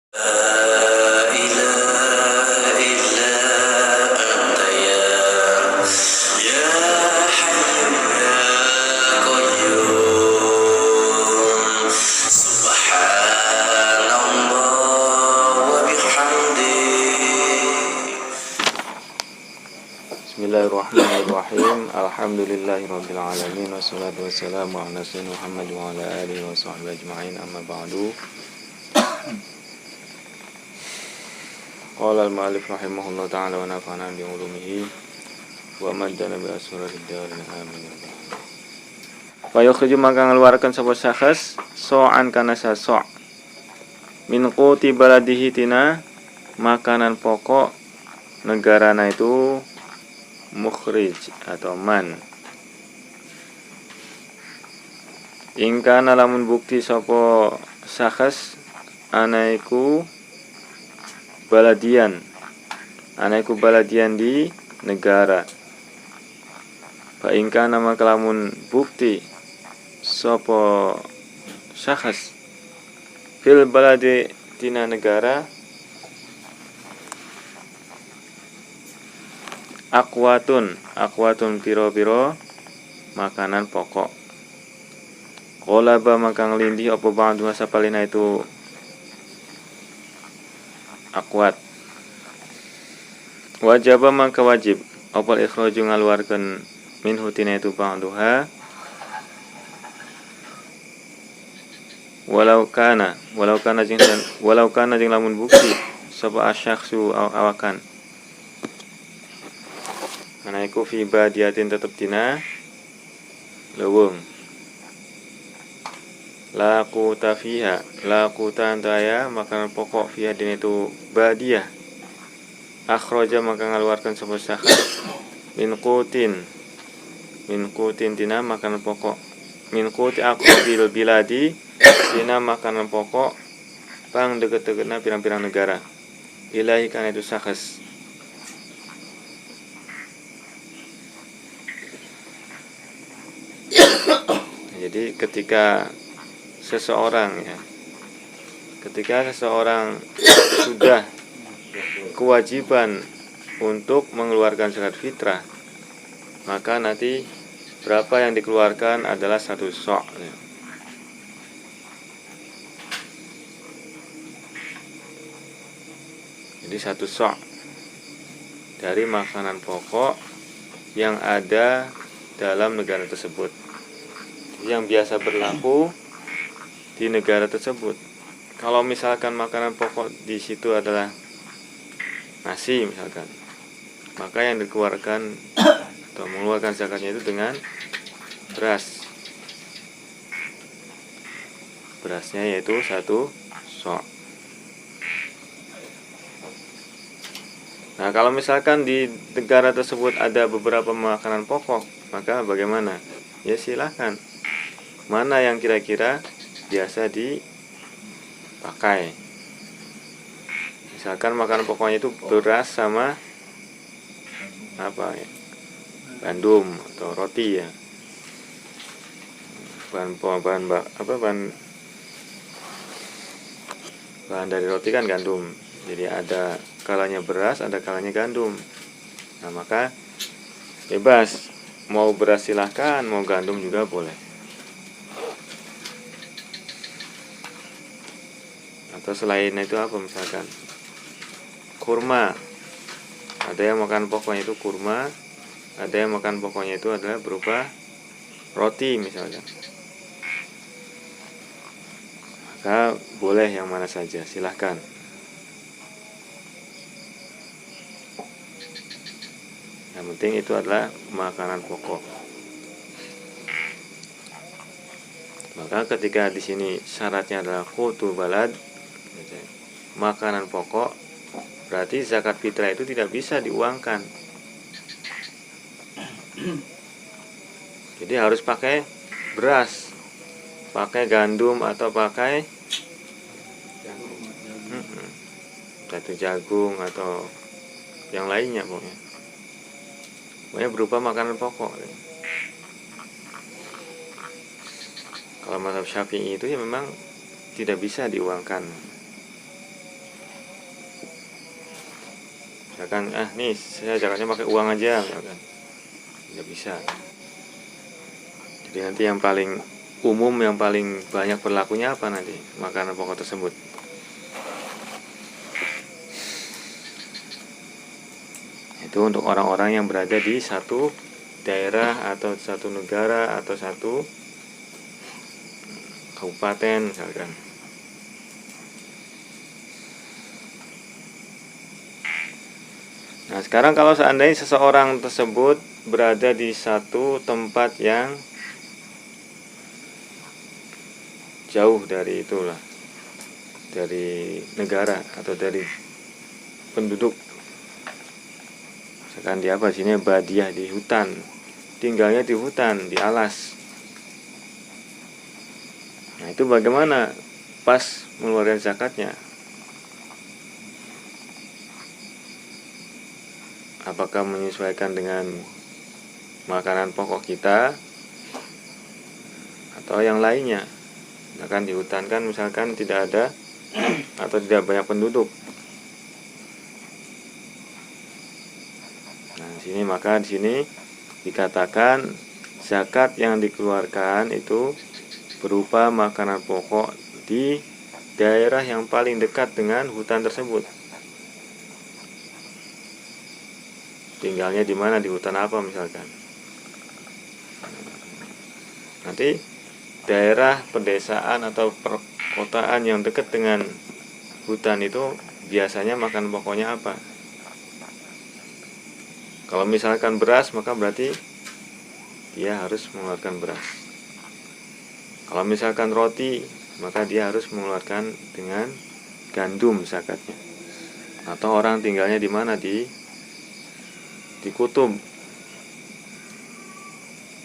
Bismillahirrahmanirrahim. Alhamdulillahirabbil alamin wassalatu wassalamu ala sayyidina Muhammad wa ala alihi wa sahbihi ajma'in. Amma ba'du. Qala al-mu'allif rahimahullah ta'ala wa nafa'ana bi ulumihi wa maddana bi asrarid darin amin. Fa yukhriju maka ngeluarkan sapa syakhs so'an kana sa' min quti baladihi tina makanan pokok negarana itu mukhrij atau man. Ingkana lamun bukti sapa syakhs anaiku baladian di negara. Fa ingkana maka lamun bukti sapa syakhs fil baladi tina negara akwatun piro-piro makanan pokok. Qolaba maka ngelindih apa ba'du sapalina itu akwat. Wajaba maka wajib apa ikhraju ngaluarkeun minhu tina itu ba'duha walau kana jeung lamun bukti sapa asyakhsu awakan anaiku fi badiatin tetep tina leuweung laquta antaya makanan pokok fiha dina itu badiah akhraja maka ngaluarkan sapa syakhs min qutin tina makanan pokok min quti aqrabil biladi tina makanan pokok pang deket-deketna pirang-pirang negara ilahi kana itu syakhs. Jadi ketika seseorang sudah kewajiban untuk mengeluarkan zakat fitrah, maka nanti berapa yang dikeluarkan adalah satu sok. Jadi satu sok dari makanan pokok yang ada dalam negara tersebut, yang biasa berlaku di negara tersebut. Kalau misalkan makanan pokok di situ adalah nasi misalkan, maka yang dikeluarkan atau mengeluarkan zakatnya itu dengan beras. Berasnya yaitu satu sok. Nah, kalau misalkan di negara tersebut ada beberapa makanan pokok, maka bagaimana? Ya silahkan. Mana yang kira-kira biasa dipakai. Misalkan makanan pokoknya itu beras sama gandum atau roti ya. Bahan dari roti kan gandum. Jadi ada kalanya beras, ada kalanya gandum. Nah, maka bebas, mau beras silahkan, mau gandum juga boleh. Atau selain itu apa, misalkan kurma, ada yang makan pokoknya itu kurma, ada yang makan pokoknya itu adalah berupa roti misalkan, maka boleh yang mana saja, silahkan. Yang penting itu adalah makanan pokok. Maka ketika di sini syaratnya adalah qutu balad, makanan pokok, berarti zakat fitrah itu tidak bisa diuangkan. Jadi harus pakai beras, pakai gandum, atau pakai satu jagung atau yang lainnya pokoknya berupa makanan pokok. Kalau mazhab Syafi'i itu ya memang tidak bisa diuangkan. Misalkan nih saya zakatnya pakai uang aja, misalkan tidak bisa. Jadi nanti yang paling umum, yang paling banyak berlakunya apa nanti makanan pokok tersebut? Itu untuk orang-orang yang berada di satu daerah atau satu negara atau satu kabupaten misalkan. Nah, sekarang kalau seandainya seseorang tersebut berada di satu tempat yang jauh dari itulah, dari negara atau dari penduduk, misalkan di apa sini badiah, di hutan, tinggalnya di hutan, di alas. Nah, itu bagaimana pas mengeluarkan zakatnya? Apakah menyesuaikan dengan makanan pokok kita atau yang lainnya? Misalkan di hutan kan misalkan tidak ada atau tidak banyak penduduk. Nah, maka di sini dikatakan zakat yang dikeluarkan itu berupa makanan pokok di daerah yang paling dekat dengan hutan tersebut. Tinggalnya di mana, di hutan apa misalkan. Nanti daerah pedesaan atau perkotaan yang dekat dengan hutan itu biasanya makan pokoknya apa? Kalau misalkan beras, maka berarti dia harus mengeluarkan beras. Kalau misalkan roti, maka dia harus mengeluarkan dengan gandum zakatnya. Atau orang tinggalnya di mana, di kutub.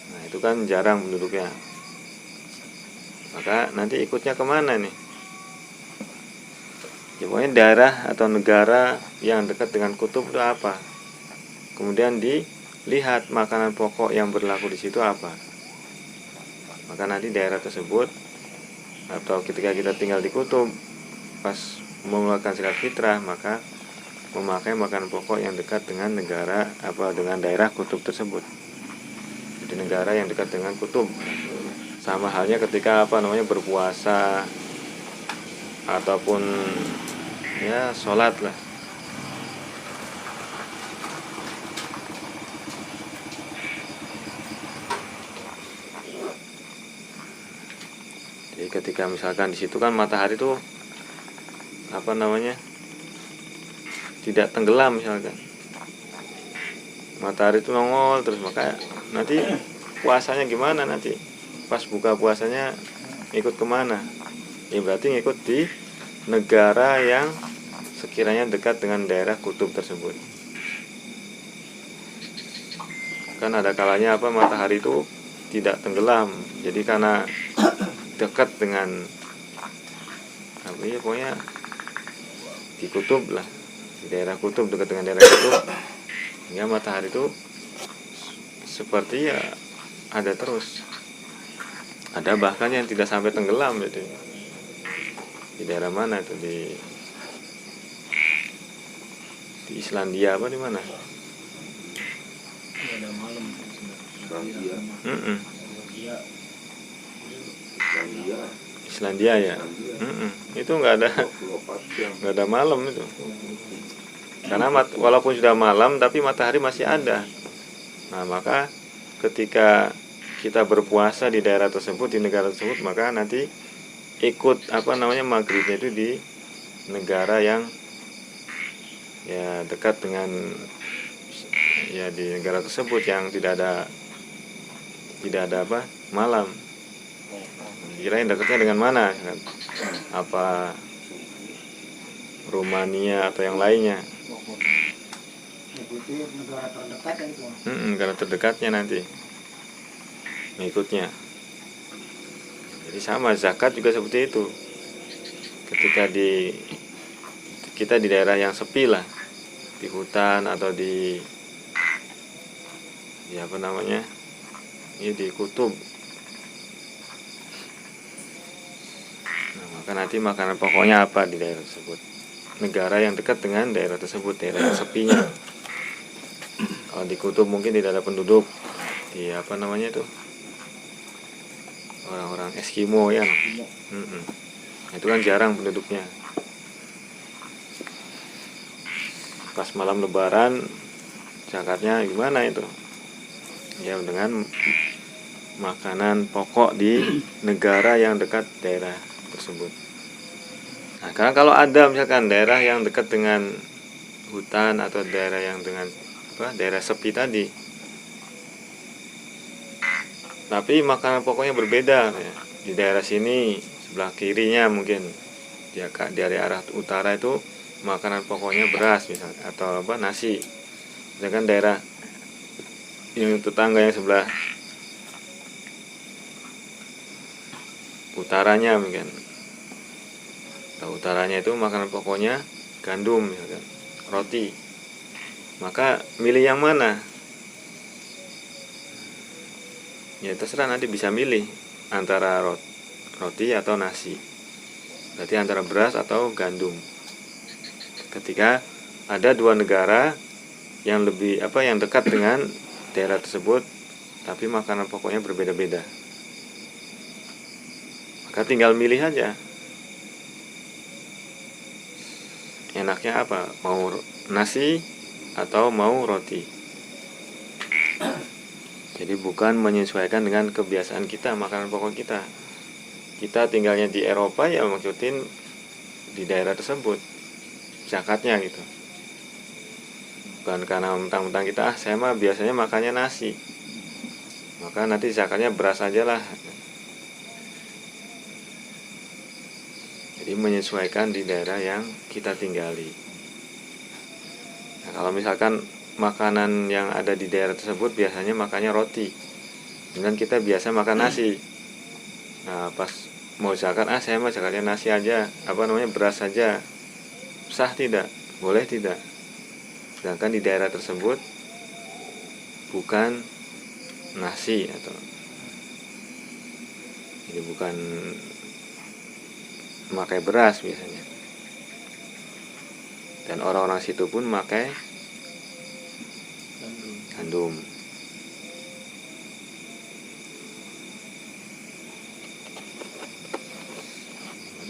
Nah, itu kan jarang penduduknya. Maka nanti ikutnya kemana nih? Ya, pokoknya daerah atau negara yang dekat dengan kutub itu apa? Kemudian dilihat makanan pokok yang berlaku di situ apa. Maka nanti daerah tersebut atau ketika kita tinggal di kutub, pas mengeluarkan zakat fitrah, maka memakai makanan pokok yang dekat dengan negara dengan daerah kutub tersebut. Jadi negara yang dekat dengan kutub. Sama halnya ketika berpuasa ataupun ya sholat lah. Jadi ketika misalkan di situ kan matahari tuh tidak tenggelam misalkan. Matahari itu nongol terus, maka nanti puasanya gimana nanti? Pas buka puasanya ikut kemana? Ya berarti ngikut di negara yang sekiranya dekat dengan daerah kutub tersebut. Kan ada kalanya matahari itu tidak tenggelam. Jadi karena dekat dengan pokoknya di kutub lah, di daerah kutub, dekat dengan daerah kutub, hingga matahari itu seperti ya ada terus. Ada bahkan yang tidak sampai tenggelam. Jadi di daerah mana itu, di Islandia apa di mana? Ada malam. Islandia ya. Itu nggak ada malam itu. Karena walaupun sudah malam tapi matahari masih ada. Nah, maka ketika kita berpuasa di daerah tersebut, di negara tersebut, maka nanti ikut maghribnya itu di negara yang ya dekat dengan ya di negara tersebut yang tidak ada malam. Kirain dekatnya dengan mana? Apa Rumania atau yang lainnya? Negara terdekat itu. Negara terdekatnya nanti ngikutnya. Jadi sama zakat juga seperti itu. Ketika kita di daerah yang sepi lah, di hutan atau di di kutub. Nah, maka nanti makanan pokoknya apa di daerah tersebut. negara yang dekat dengan daerah tersebut, daerah yang sepinya. Kalau di kutub mungkin tidak ada penduduk, di apa namanya itu, orang-orang Eskimo yang itu kan jarang penduduknya. Pas malam lebaran zakatnya gimana itu? Ya dengan makanan pokok di negara yang dekat daerah tersebut. Nah, karena kalau ada misalkan daerah yang dekat dengan hutan atau daerah yang dengan daerah sepi tadi, tapi makanan pokoknya berbeda ya. Di daerah sini sebelah kirinya mungkin ya dari arah utara itu makanan pokoknya beras misalnya atau nasi. Misalkan daerah yang tetangga yang sebelah utaranya mungkin atau utaranya itu makanan pokoknya gandum misalkan, roti. Maka milih yang mana? Ya terserah, nanti bisa milih antara roti atau nasi. Berarti antara beras atau gandum. Ketika ada dua negara yang lebih yang dekat dengan daerah tersebut, tapi makanan pokoknya berbeda-beda, maka tinggal milih aja. Enaknya apa? Mau nasi atau mau roti? Jadi bukan menyesuaikan dengan kebiasaan kita, makanan pokok kita. Kita tinggalnya di Eropa ya ngikutin di daerah tersebut zakatnya gitu. Bukan karena mentang-mentang kita saya mah biasanya makannya nasi, maka nanti zakatnya beras aja lah. Jadi menyesuaikan di daerah yang kita tinggali. Nah, kalau misalkan makanan yang ada di daerah tersebut biasanya makannya roti, dan kita biasa makan nasi. Nah, pas mau zakat, saya mah zakatnya nasi aja, beras saja. Sah tidak? Boleh tidak? Sedangkan di daerah tersebut bukan nasi atau ini bukan memakai beras biasanya, dan orang-orang situ pun memakai gandum.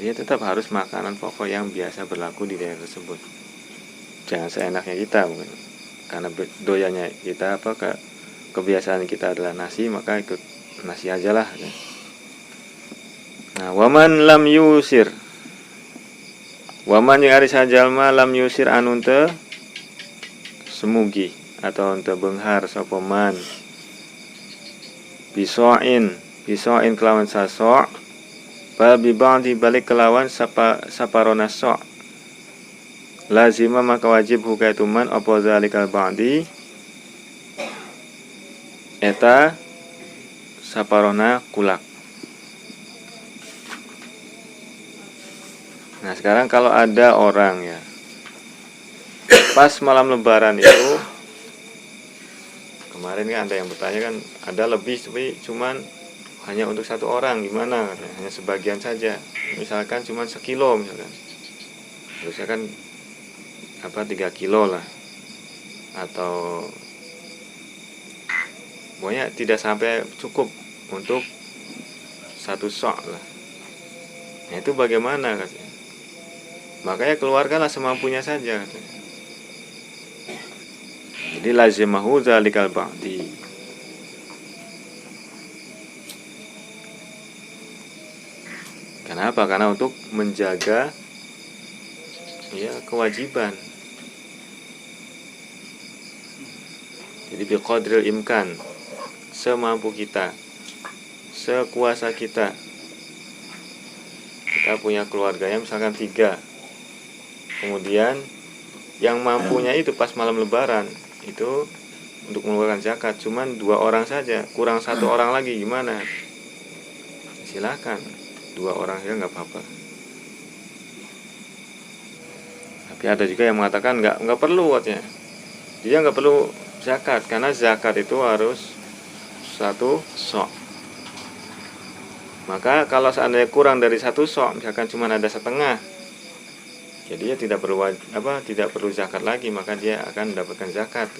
Dia tetap harus makanan pokok yang biasa berlaku di daerah tersebut. Jangan seenaknya kita mungkin. Karena doyannya kita kebiasaan kita adalah nasi, maka ikut nasi aja lah. Nah, waman lam yusir, waman yang ari sajalma lam yusir anu teu semugi atau teu beunghar sapa man bisoin kelawan sasok bal bibang dibalik kelawan saparona sok lazima maka wajib hukaituman apa zalikal ba'di eta saparona kulak. Nah sekarang kalau ada orang ya pas malam lebaran itu, kemarin kan ada yang bertanya kan ada lebih tapi cuman hanya untuk satu orang, gimana katanya, hanya sebagian saja, misalkan cuman sekilo misalkan, harusnya kan 3 kilo lah, atau pokoknya tidak sampai cukup untuk satu sok lah. Nah itu bagaimana katanya? Makanya keluarkanlah semampunya saja katanya. Jadi lazimahu zalikal ba'di. Kenapa? Karena untuk menjaga kewajiban. Jadi biqadril imkan, semampu kita, sekuasa kita. Kita punya keluarganya misalkan 3. Kemudian yang mampunya itu pas malam lebaran itu untuk mengeluarkan zakat cuman 2 orang saja, kurang 1 orang lagi, gimana? Silakan 2 orang saja nggak apa-apa. Tapi ada juga yang mengatakan nggak perlu katanya. Dia nggak perlu zakat karena zakat itu harus 1 sok. Maka kalau seandainya kurang dari 1 sok, misalkan cuma ada setengah, Jadi ya tidak perlu zakat lagi, maka dia akan mendapatkan zakat.